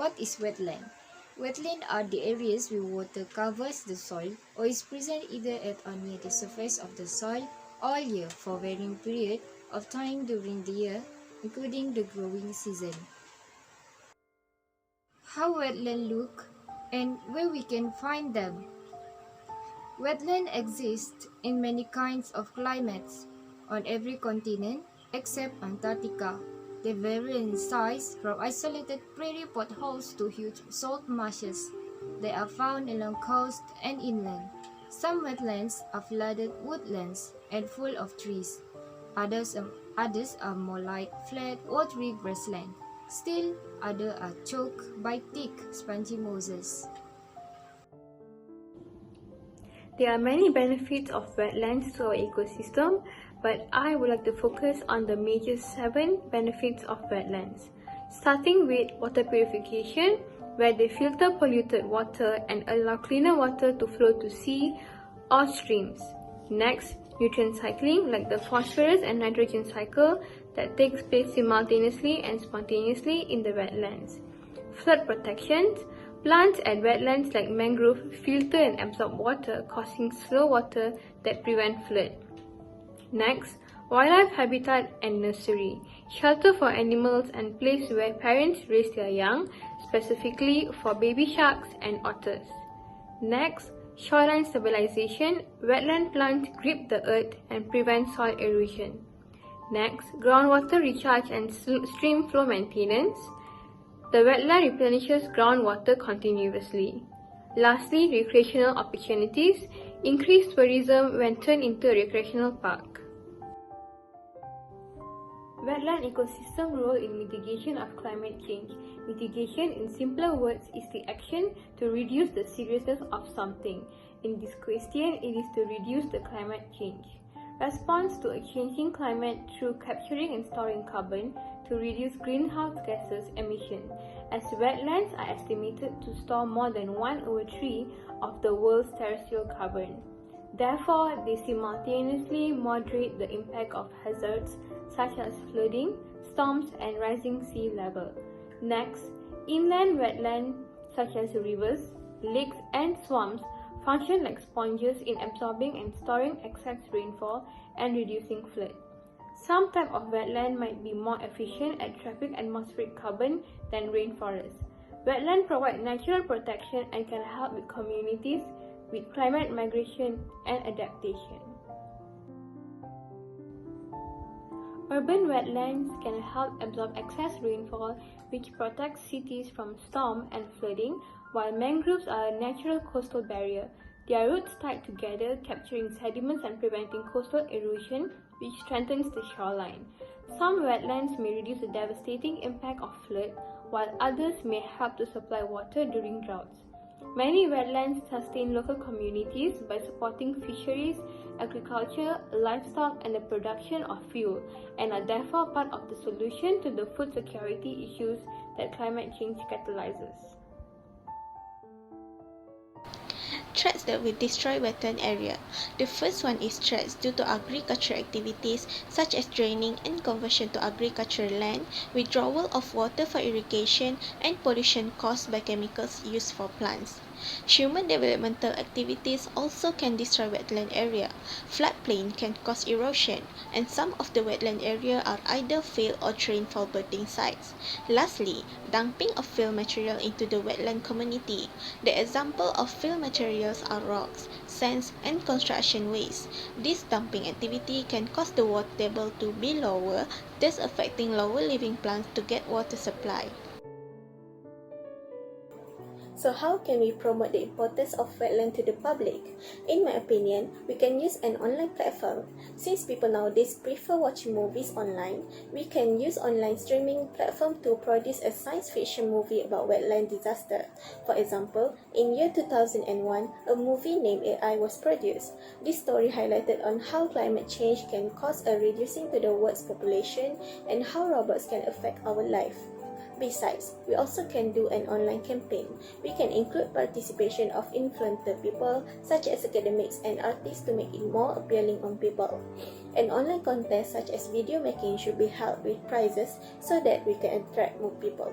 What is wetland? Wetlands are the areas where water covers the soil or is present either at or near the surface of the soil all year for varying period of time during the year, including the growing season. How wetlands look and where we can find them. Wetlands exist in many kinds of climates on every continent except Antarctica. They vary in size from isolated prairie potholes to huge salt marshes. They are found along coast and inland. Some wetlands are flooded woodlands and full of trees. Others are more like flat, watery grassland. Still, others are choked by thick, spongy mosses. There are many benefits of wetlands to our ecosystem, but I would like to focus on the major 7 benefits of wetlands. Starting with water purification, where they filter polluted water and allow cleaner water to flow to sea or streams. Next, nutrient cycling, like the phosphorus and nitrogen cycle that takes place simultaneously and spontaneously in the wetlands. Flood protections, plants at wetlands like mangrove filter and absorb water, causing slow water that prevent flood. Next, wildlife habitat and nursery, shelter for animals and place where parents raise their young, specifically for baby sharks and otters. Next, shoreline stabilization, wetland plants grip the earth and prevent soil erosion. Next, groundwater recharge and stream flow maintenance. The wetland replenishes groundwater continuously. Lastly, recreational opportunities, increase tourism when turned into a recreational park. Wetland ecosystem role in mitigation of climate change. Mitigation, in simpler words, is the action to reduce the seriousness of something. In this question, it is to reduce the climate change. Response to a changing climate through capturing and storing carbon to reduce greenhouse gases emission, as wetlands are estimated to store more than 1/3 of the world's terrestrial carbon. Therefore, they simultaneously moderate the impact of hazards such as flooding, storms, and rising sea level. Next, inland wetlands such as rivers, lakes, and swamps function like sponges in absorbing and storing excess rainfall and reducing flood. Some type of wetland might be more efficient at trapping atmospheric carbon than rainforests. Wetlands provide natural protection and can help with communities with climate migration and adaptation. Urban wetlands can help absorb excess rainfall, which protects cities from storm and flooding, while mangroves are a natural coastal barrier. Their roots tied together, capturing sediments and preventing coastal erosion, which strengthens the shoreline. Some wetlands may reduce the devastating impact of flood, while others may help to supply water during droughts. Many wetlands sustain local communities by supporting fisheries, agriculture, livestock, and the production of fuel, and are therefore part of the solution to the food security issues that climate change catalyzes. Threats that will destroy wetland area. The first one is threats due to agricultural activities such as draining and conversion to agricultural land, withdrawal of water for irrigation, and pollution caused by chemicals used for plants. Human developmental activities also can destroy wetland area. Floodplain can cause erosion, and some of the wetland area are either field or rainfall birthing sites. Lastly, dumping of fill material into the wetland community. The example of fill materials are rocks, sands, and construction waste. This dumping activity can cause the water table to be lower, thus affecting lower living plants to get water supply. So how can we promote the importance of wetland to the public? In my opinion, we can use an online platform. Since people nowadays prefer watching movies online, we can use online streaming platform to produce a science fiction movie about wetland disaster. For example, in year 2001, a movie named AI was produced. This story highlighted on how climate change can cause a reducing to the world's population and how robots can affect our life. Besides, we also can do an online campaign. We can include participation of influential people such as academics and artists to make it more appealing on people. An online contest such as video making should be held with prizes so that we can attract more people.